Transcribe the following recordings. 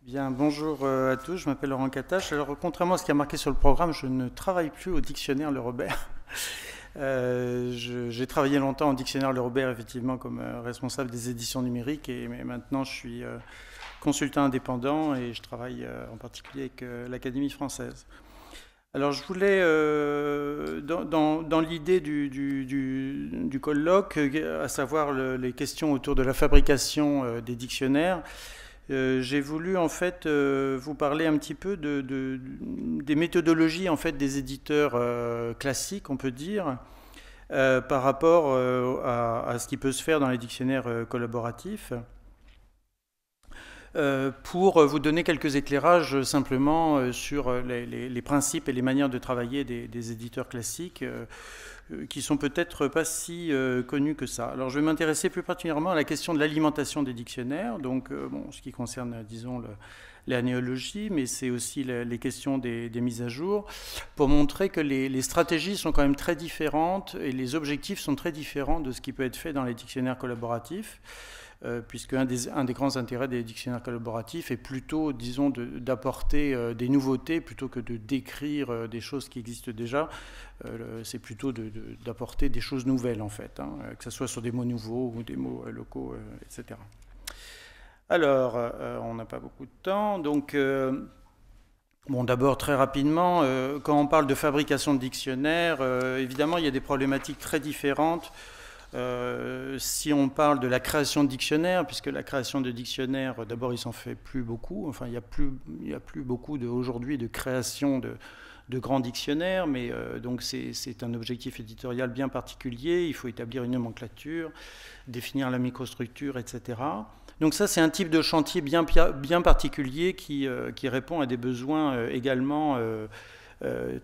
Bien, bonjour à tous, je m'appelle Laurent Catache. Alors, contrairement à ce qui a marqué sur le programme, je ne travaille plus au dictionnaire Le Robert. J'ai travaillé longtemps au dictionnaire Le Robert, effectivement, comme responsable des éditions numériques, mais maintenant je suis consultant indépendant et je travaille en particulier avec l'Académie française. Alors, je voulais, dans l'idée du colloque, à savoir les questions autour de la fabrication des dictionnaires, j'ai voulu en fait vous parler un petit peu des méthodologies en fait des éditeurs classiques, on peut dire, par rapport à ce qui peut se faire dans les dictionnaires collaboratifs. Pour vous donner quelques éclairages simplement sur les principes et les manières de travailler des éditeurs classiques qui sont peut-être pas si connus que ça. Alors je vais m'intéresser plus particulièrement à la question de l'alimentation des dictionnaires, donc bon, ce qui concerne, disons, la néologie, mais c'est aussi les questions des mises à jour, pour montrer que les stratégies sont quand même très différentes et les objectifs sont très différents de ce qui peut être fait dans les dictionnaires collaboratifs. Puisque un des grands intérêts des dictionnaires collaboratifs est plutôt, disons, d'apporter des nouveautés plutôt que de décrire des choses qui existent déjà. C'est plutôt d'apporter des choses nouvelles, en fait, hein, que ce soit sur des mots nouveaux ou des mots locaux, etc. Alors, on n'a pas beaucoup de temps, donc... Bon, d'abord, très rapidement, quand on parle de fabrication de dictionnaires, évidemment, il y a des problématiques très différentes. Si on parle de la création de dictionnaires, puisque la création de dictionnaires, d'abord, il s'en fait plus beaucoup. Enfin, il y a plus beaucoup aujourd'hui de création de grands dictionnaires, mais donc c'est un objectif éditorial bien particulier. Il faut établir une nomenclature, définir la microstructure, etc. Donc ça, c'est un type de chantier bien particulier qui répond à des besoins également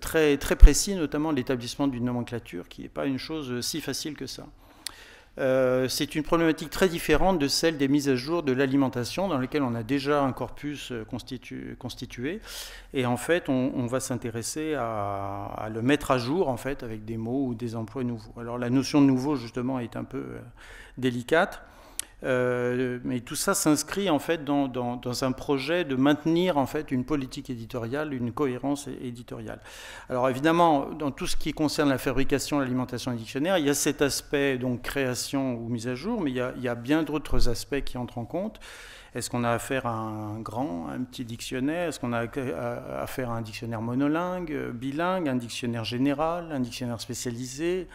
très, très précis, notamment l'établissement d'une nomenclature, qui n'est pas une chose si facile que ça. C'est une problématique très différente de celle des mises à jour de l'alimentation, dans lesquelles on a déjà un corpus constitué. Et en fait, on va s'intéresser à le mettre à jour, en fait, avec des mots ou des emplois nouveaux. Alors la notion de nouveau, justement, est un peu délicate. Mais tout ça s'inscrit en fait dans un projet de maintenir en fait une politique éditoriale, une cohérence éditoriale. Alors évidemment, dans tout ce qui concerne la fabrication, l'alimentation des dictionnaires, il y a cet aspect donc création ou mise à jour, mais il y a bien d'autres aspects qui entrent en compte. Est-ce qu'on a affaire à un petit dictionnaire? Est-ce qu'on a affaire à un dictionnaire monolingue, bilingue, un dictionnaire général, un dictionnaire spécialisé,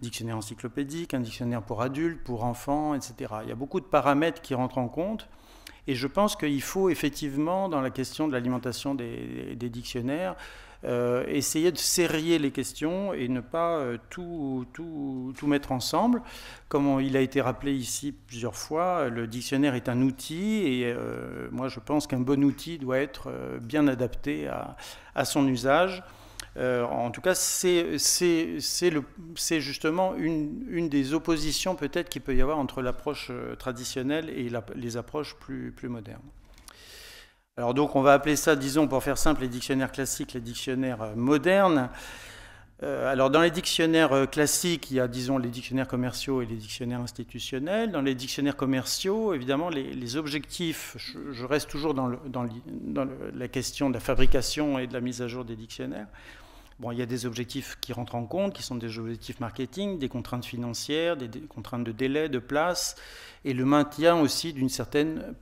dictionnaire encyclopédique, un dictionnaire pour adultes, pour enfants, etc. Il y a beaucoup de paramètres qui rentrent en compte. Et je pense qu'il faut effectivement, dans la question de l'alimentation des dictionnaires, essayer de serrer les questions et ne pas tout mettre ensemble. Comme il a été rappelé ici plusieurs fois, le dictionnaire est un outil et moi je pense qu'un bon outil doit être bien adapté à son usage. En tout cas, c'est justement une des oppositions peut-être qu'il peut y avoir entre l'approche traditionnelle et les approches plus modernes. Alors donc on va appeler ça, disons pour faire simple, les dictionnaires classiques, les dictionnaires modernes. Alors dans les dictionnaires classiques, il y a, disons, les dictionnaires commerciaux et les dictionnaires institutionnels. Dans les dictionnaires commerciaux, évidemment, les objectifs, je reste toujours dans la question de la fabrication et de la mise à jour des dictionnaires. Bon, il y a des objectifs qui rentrent en compte, qui sont des objectifs marketing, des contraintes financières, des contraintes de délai, de place, et le maintien aussi d'une certaine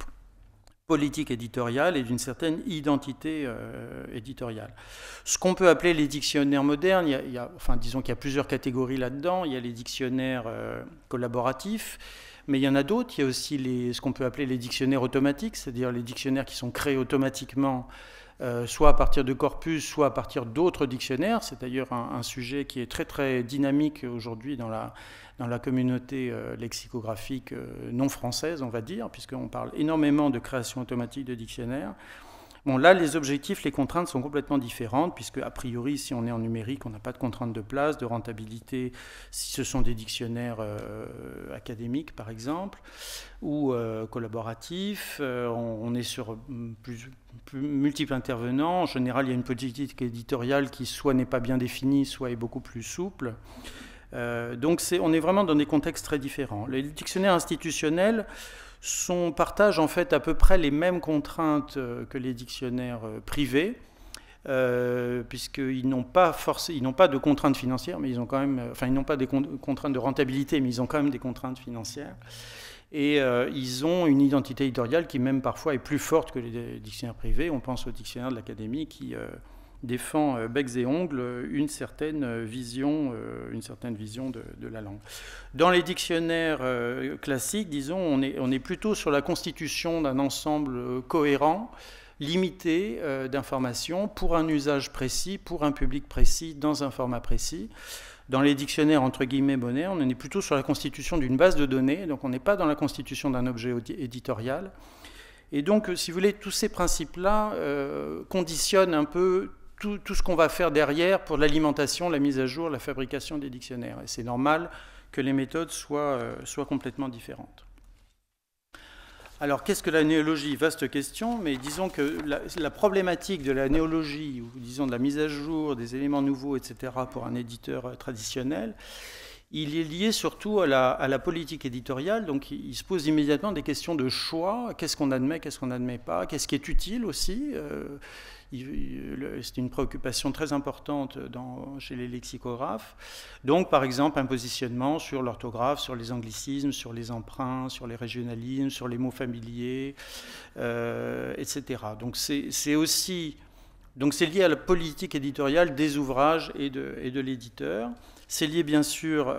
politique éditoriale et d'une certaine identité éditoriale. Ce qu'on peut appeler les dictionnaires modernes, enfin, disons qu'il y a plusieurs catégories là-dedans. Il y a les dictionnaires collaboratifs, mais il y en a d'autres. Il y a aussi ce qu'on peut appeler les dictionnaires automatiques, c'est-à-dire les dictionnaires qui sont créés automatiquement soit à partir de corpus, soit à partir d'autres dictionnaires. C'est d'ailleurs un sujet qui est très très dynamique aujourd'hui dans la communauté lexicographique non française, on va dire, puisqu'on parle énormément de création automatique de dictionnaires. Bon, là, les objectifs, les contraintes sont complètement différentes, puisque, a priori, si on est en numérique, on n'a pas de contraintes de place, de rentabilité, si ce sont des dictionnaires académiques, par exemple, ou collaboratifs. On est sur plus multiples intervenants. En général, il y a une politique éditoriale qui soit n'est pas bien définie, soit est beaucoup plus souple. Donc on est vraiment dans des contextes très différents. Les dictionnaires institutionnels partagent en fait à peu près les mêmes contraintes que les dictionnaires privés, puisqu'ils n'ont pas de contraintes financières, mais ils ont quand même, enfin ils n'ont pas des contraintes de rentabilité, mais ils ont quand même des contraintes financières. Et ils ont une identité éditoriale qui même parfois est plus forte que les dictionnaires privés. On pense au dictionnaire de l'Académie qui défend becs et ongles une certaine vision de la langue. Dans les dictionnaires classiques, disons, on est plutôt sur la constitution d'un ensemble cohérent, limité d'informations pour un usage précis, pour un public précis, dans un format précis. Dans les dictionnaires entre guillemets modernes, on est plutôt sur la constitution d'une base de données, donc on n'est pas dans la constitution d'un objet éditorial. Et donc, si vous voulez, tous ces principes-là conditionnent un peu tout ce qu'on va faire derrière pour l'alimentation, la mise à jour, la fabrication des dictionnaires. Et c'est normal que les méthodes soient complètement différentes. Alors, qu'est-ce que la néologie? Vaste question, mais disons que la problématique de la néologie, ou disons de la mise à jour, des éléments nouveaux, etc., pour un éditeur traditionnel, il est lié surtout à la politique éditoriale. Donc, il se pose immédiatement des questions de choix. Qu'est-ce qu'on admet, qu'est-ce qu'on n'admet pas? Qu'est-ce qui est utile aussi? C'est une préoccupation très importante chez les lexicographes. Donc, par exemple, un positionnement sur l'orthographe, sur les anglicismes, sur les emprunts, sur les régionalismes, sur les mots familiers, etc. Donc, c'est aussi... Donc, c'est lié à la politique éditoriale des ouvrages et de l'éditeur. C'est lié bien sûr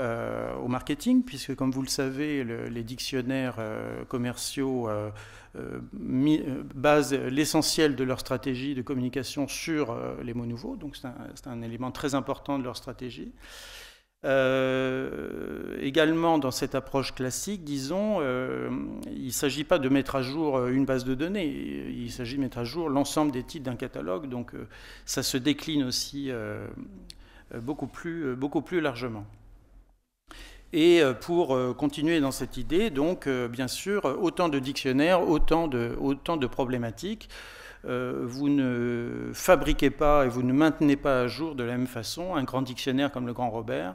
au marketing, puisque comme vous le savez, les dictionnaires commerciaux basent l'essentiel de leur stratégie de communication sur les mots nouveaux, donc c'est un élément très important de leur stratégie. Également, dans cette approche classique, disons, il ne s'agit pas de mettre à jour une base de données, il s'agit de mettre à jour l'ensemble des titres d'un catalogue, donc ça se décline aussi beaucoup plus largement. Et pour continuer dans cette idée, donc bien sûr, autant de dictionnaires, autant de problématiques. Vous ne fabriquez pas et vous ne maintenez pas à jour de la même façon un grand dictionnaire comme le Grand Robert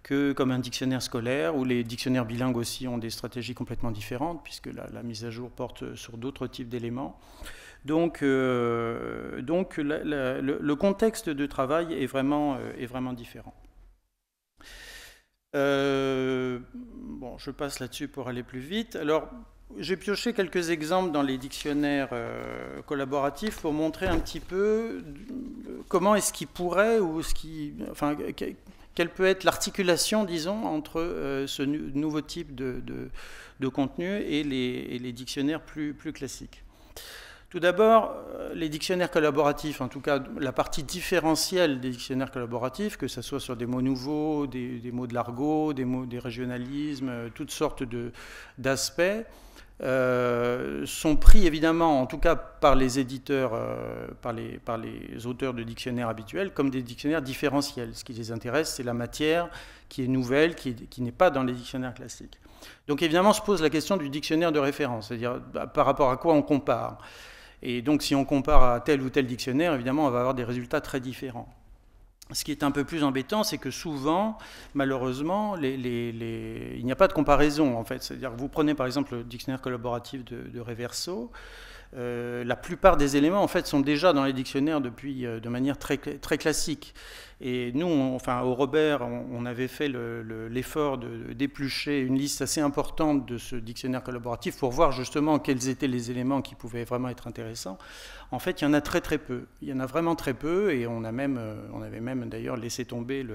que comme un dictionnaire scolaire, où les dictionnaires bilingues aussi ont des stratégies complètement différentes, puisque la mise à jour porte sur d'autres types d'éléments. Donc le contexte de travail est vraiment différent. Bon, je passe là-dessus pour aller plus vite. Alors, j'ai pioché quelques exemples dans les dictionnaires collaboratifs pour montrer un petit peu comment est-ce qu'il pourrait, ou enfin, quelle peut être l'articulation, disons, entre ce nouveau type de contenu et les dictionnaires plus classiques. Tout d'abord, les dictionnaires collaboratifs, en tout cas la partie différentielle des dictionnaires collaboratifs, que ce soit sur des mots nouveaux, des mots de l'argot, des régionalismes, toutes sortes d'aspects, sont pris évidemment, en tout cas par les éditeurs, par les auteurs de dictionnaires habituels, comme des dictionnaires différentiels. Ce qui les intéresse, c'est la matière qui est nouvelle, qui n'est pas dans les dictionnaires classiques. Donc évidemment, se pose la question du dictionnaire de référence, c'est-à-dire par rapport à quoi on compare. Et donc, si on compare à tel ou tel dictionnaire, évidemment, on va avoir des résultats très différents. Ce qui est un peu plus embêtant, c'est que souvent, malheureusement, il n'y a pas de comparaison, en fait. C'est-à-dire que vous prenez, par exemple, le dictionnaire collaboratif de Reverso, la plupart des éléments, en fait, sont déjà dans les dictionnaires depuis, de manière très classique. Et nous, enfin, au Robert, on avait fait l'effort de d'éplucher une liste assez importante de ce dictionnaire collaboratif pour voir justement quels étaient les éléments qui pouvaient vraiment être intéressants. En fait, il y en a très peu. Il y en a vraiment très peu, et on avait même d'ailleurs laissé tomber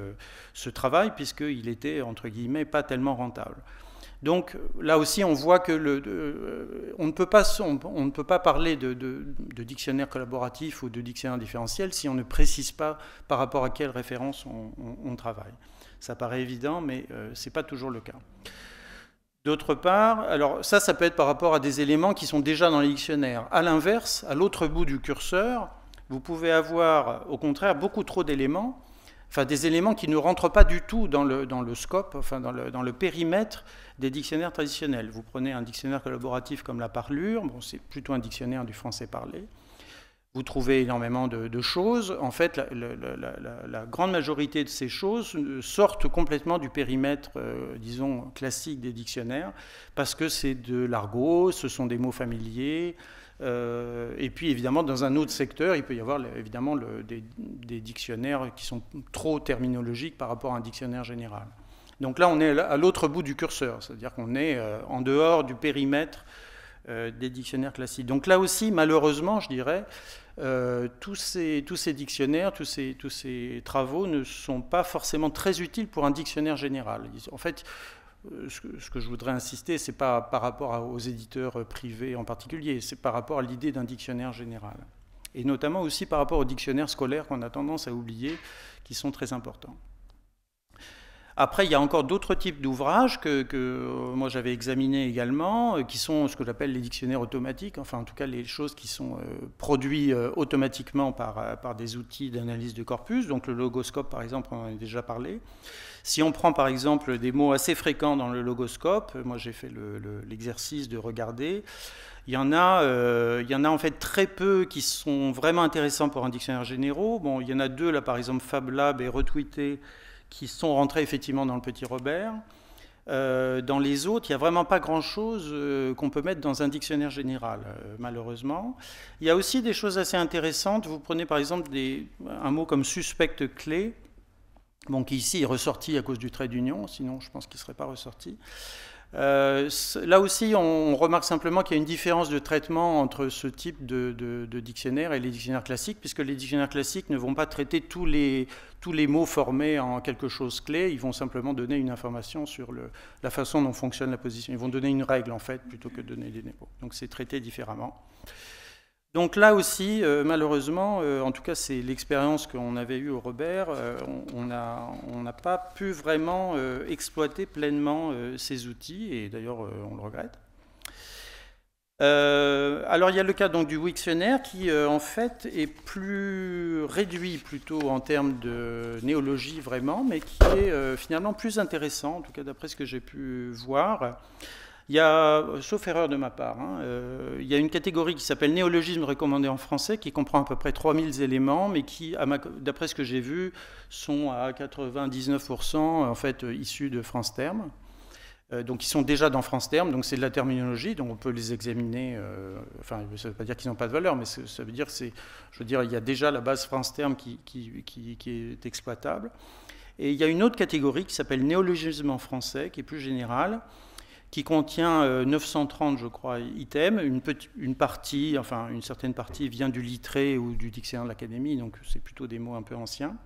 ce travail, puisqu'il était, entre guillemets, pas tellement rentable. Donc là aussi, on voit que on ne peut pas parler de dictionnaire collaboratif ou de dictionnaire différentiel si on ne précise pas par rapport à quelle référence on travaille. Ça paraît évident, mais ce n'est pas toujours le cas. D'autre part, alors ça peut être par rapport à des éléments qui sont déjà dans les dictionnaires. À l'inverse, à l'autre bout du curseur, vous pouvez avoir au contraire beaucoup trop d'éléments, enfin des éléments qui ne rentrent pas du tout dans le scope, enfin dans le périmètre des dictionnaires traditionnels. Vous prenez un dictionnaire collaboratif comme la Parlure, bon, c'est plutôt un dictionnaire du français parlé. vous trouvez énormément de choses. En fait, la grande majorité de ces choses sortent complètement du périmètre, disons, classique des dictionnaires, parce que c'est de l'argot, ce sont des mots familiers. Et puis, évidemment, dans un autre secteur, il peut y avoir évidemment des dictionnaires qui sont trop terminologiques par rapport à un dictionnaire général. Donc là, on est à l'autre bout du curseur, c'est-à-dire qu'on est en dehors du périmètre des dictionnaires classiques. Donc là aussi, malheureusement, je dirais, tous ces dictionnaires, tous ces travaux ne sont pas forcément très utiles pour un dictionnaire général. En fait, ce que je voudrais insister, ce n'est pas par rapport aux éditeurs privés en particulier, c'est par rapport à l'idée d'un dictionnaire général. Et notamment aussi par rapport aux dictionnaires scolaires qu'on a tendance à oublier, qui sont très importants. Après, il y a encore d'autres types d'ouvrages que moi j'avais examinés également, qui sont ce que j'appelle les dictionnaires automatiques, enfin en tout cas les choses qui sont produits automatiquement par des outils d'analyse de corpus. Donc le logoscope, par exemple, on en a déjà parlé. Si on prend par exemple des mots assez fréquents dans le logoscope, moi j'ai fait l'exercice de regarder, il y en a en fait très peu qui sont vraiment intéressants pour un dictionnaire général. Bon, il y en a deux là, par exemple Fab Lab et Retweeté, qui sont rentrés effectivement dans le Petit Robert. Dans les autres, il n'y a vraiment pas grand-chose qu'on peut mettre dans un dictionnaire général, malheureusement. Il y a aussi des choses assez intéressantes. Vous prenez par exemple un mot comme suspect clé, bon, qui ici est ressorti à cause du trait d'union, sinon je pense qu'il ne serait pas ressorti. Là aussi, on remarque simplement qu'il y a une différence de traitement entre ce type de dictionnaire et les dictionnaires classiques, puisque les dictionnaires classiques ne vont pas traiter tous les mots formés en quelque chose clé, ils vont simplement donner une information sur la façon dont fonctionne la position. Ils vont donner une règle, en fait, plutôt que donner des mots. Donc c'est traité différemment. Donc là aussi, malheureusement, en tout cas c'est l'expérience qu'on avait eue au Robert, on n'a pas pu vraiment exploiter pleinement ces outils, et d'ailleurs on le regrette. Alors il y a le cas donc, du Wiktionnaire qui en fait est plus réduit plutôt en termes de néologie vraiment, mais qui est finalement plus intéressant, en tout cas d'après ce que j'ai pu voir. Il y a, sauf erreur de ma part, il y a une catégorie qui s'appelle néologisme recommandé en français, qui comprend à peu près 3000 éléments, mais qui, d'après ce que j'ai vu, sont à 99% en fait issus de France Term. Donc ils sont déjà dans France Term, donc c'est de la terminologie, donc on peut les examiner, enfin ça ne veut pas dire qu'ils n'ont pas de valeur, mais ça veut dire il y a déjà la base France Term qui est exploitable. Et il y a une autre catégorie qui s'appelle néologisme en français, qui est plus générale, qui contient 930, je crois, items. Une partie, enfin une certaine partie vient du Littré ou du dictionnaire de l'Académie, donc c'est plutôt des mots un peu anciens.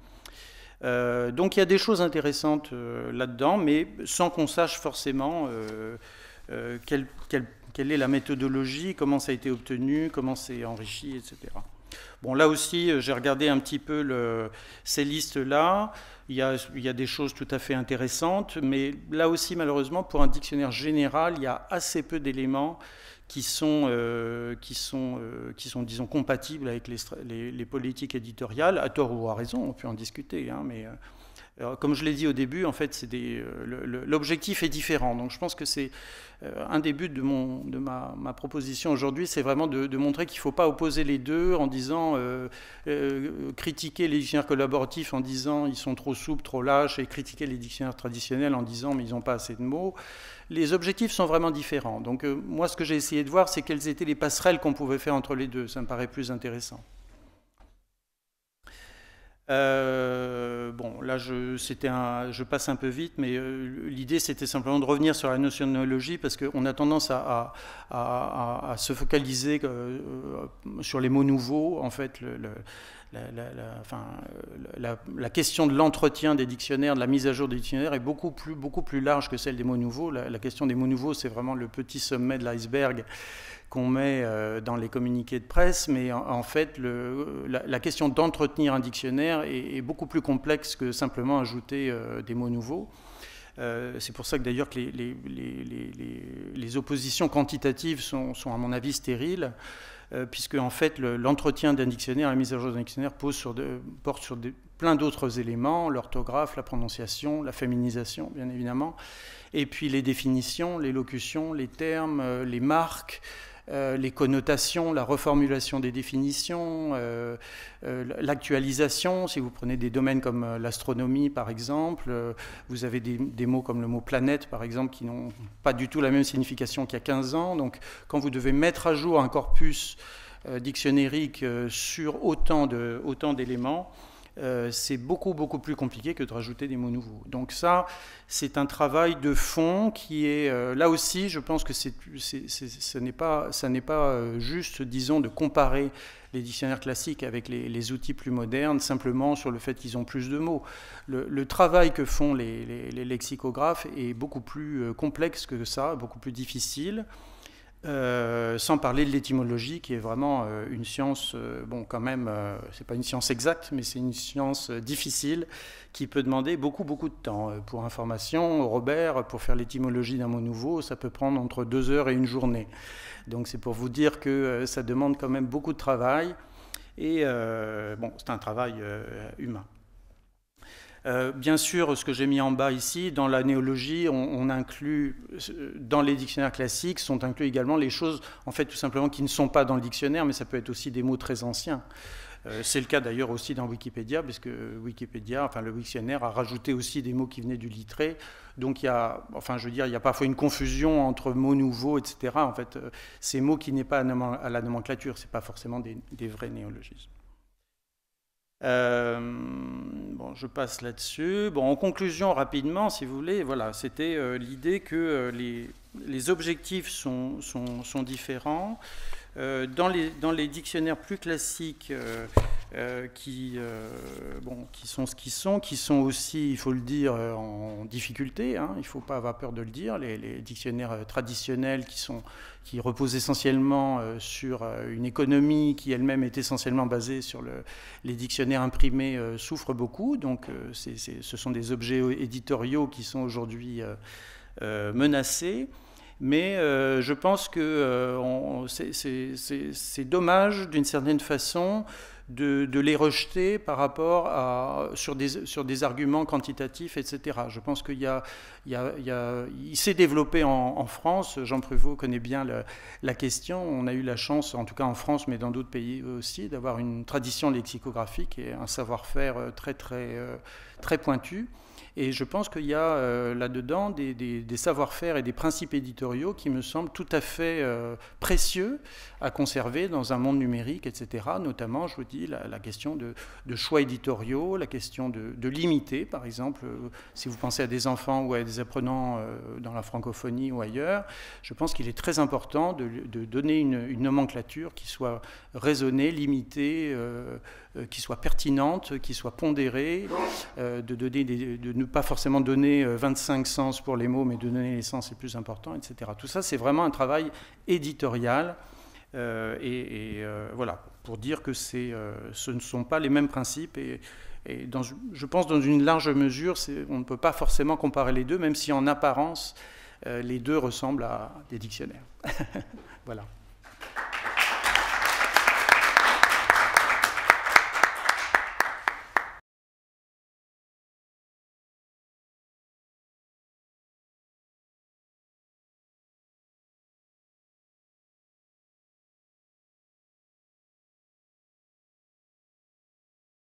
Donc il y a des choses intéressantes là-dedans, mais sans qu'on sache forcément quelle est la méthodologie, comment ça a été obtenu, comment c'est enrichi, etc. Bon, là aussi, j'ai regardé un petit peu ces listes-là. Il y a des choses tout à fait intéressantes, mais là aussi, malheureusement, pour un dictionnaire général, il y a assez peu d'éléments qui sont, disons, compatibles avec les politiques éditoriales, à tort ou à raison, on peut en discuter, hein, mais comme je l'ai dit au début, en fait, l'objectif est différent. Donc je pense que c'est un des buts de ma proposition aujourd'hui, c'est vraiment de montrer qu'il ne faut pas opposer les deux en disant, critiquer les dictionnaires collaboratifs en disant ils sont trop souples, trop lâches, et critiquer les dictionnaires traditionnels en disant mais ils n'ont pas assez de mots. Les objectifs sont vraiment différents. Donc moi, ce que j'ai essayé de voir, c'est quelles étaient les passerelles qu'on pouvait faire entre les deux. Ça me paraît plus intéressant. Bon, là, je passe un peu vite, mais l'idée, c'était simplement de revenir sur la notion de néologie, parce qu'on a tendance à se focaliser sur les mots nouveaux. En fait, la question de l'entretien des dictionnaires, de la mise à jour des dictionnaires est beaucoup plus large que celle des mots nouveaux. La question des mots nouveaux, c'est vraiment le petit sommet de l'iceberg qu'on met dans les communiqués de presse, mais en fait, la question d'entretenir un dictionnaire est beaucoup plus complexe que simplement ajouter des mots nouveaux. C'est pour ça que d'ailleurs que les oppositions quantitatives sont à mon avis stériles, puisque en fait l'entretien d'un dictionnaire, la mise à jour d'un dictionnaire porte sur plein d'autres éléments, l'orthographe, la prononciation, la féminisation bien évidemment, et puis les définitions, les locutions, les termes, les marques, les connotations, la reformulation des définitions, l'actualisation. Si vous prenez des domaines comme l'astronomie, par exemple, vous avez des mots comme le mot planète, par exemple, qui n'ont pas du tout la même signification qu'il y a 15 ans. Donc, quand vous devez mettre à jour un corpus dictionnérique sur autant d'éléments, c'est beaucoup plus compliqué que de rajouter des mots nouveaux. Donc ça, c'est un travail de fond qui est... là aussi, je pense que ça n'est pas juste, disons, de comparer les dictionnaires classiques avec les outils plus modernes, simplement sur le fait qu'ils ont plus de mots. Le travail que font les lexicographes est beaucoup plus complexe que ça, beaucoup plus difficile. Sans parler de l'étymologie, qui est vraiment une science, bon, quand même, c'est pas une science exacte, mais c'est une science difficile qui peut demander beaucoup de temps. Pour information, Robert, pour faire l'étymologie d'un mot nouveau, ça peut prendre entre 2 heures et une journée. Donc c'est pour vous dire que ça demande quand même beaucoup de travail, et bon, c'est un travail humain. Bien sûr, ce que j'ai mis en bas ici, dans la néologie, on inclut, dans les dictionnaires classiques, sont inclus également les choses, en fait, tout simplement, qui ne sont pas dans le dictionnaire, mais ça peut être aussi des mots très anciens. C'est le cas d'ailleurs aussi dans Wikipédia, puisque Wikipédia, enfin le dictionnaire, a rajouté aussi des mots qui venaient du littré. Donc il y a, enfin je veux dire, il y a parfois une confusion entre mots nouveaux, etc. En fait, ces mots qui n'est pas à la nomenclature, c'est pas forcément des vrais néologismes. Bon, je passe là-dessus. Bon, en conclusion, rapidement, si vous voulez, voilà, c'était l'idée que les objectifs sont différents. Dans les dictionnaires plus classiques, qui sont ce qui sont aussi, il faut le dire, en difficulté, hein, il ne faut pas avoir peur de le dire, les dictionnaires traditionnels qui reposent essentiellement sur une économie qui elle-même est essentiellement basée sur les dictionnaires imprimés souffrent beaucoup, donc ce sont des objets éditoriaux qui sont aujourd'hui menacés. Mais je pense que c'est dommage, d'une certaine façon, de les rejeter par rapport sur des arguments quantitatifs, etc. Je pense qu'il s'est développé en France. Jean Pruvot connaît bien la question. On a eu la chance, en tout cas en France, mais dans d'autres pays aussi, d'avoir une tradition lexicographique et un savoir-faire très pointu. Et je pense qu'il y a là-dedans des savoir-faire et des principes éditoriaux qui me semblent tout à fait précieux à conserver dans un monde numérique, etc. Notamment, je vous dis, la question de choix éditoriaux, la question de limiter, par exemple, si vous pensez à des enfants ou à des apprenants dans la francophonie ou ailleurs, je pense qu'il est très important de donner une nomenclature qui soit raisonnée, limitée, qui soit pertinente, qui soit pondérée, de ne pas forcément donner 25 sens pour les mots, mais de donner les sens les plus importants, etc. Tout ça, c'est vraiment un travail éditorial, voilà, pour dire que ce ne sont pas les mêmes principes, et je pense dans une large mesure, on ne peut pas forcément comparer les deux, même si en apparence, les deux ressemblent à des dictionnaires. Voilà.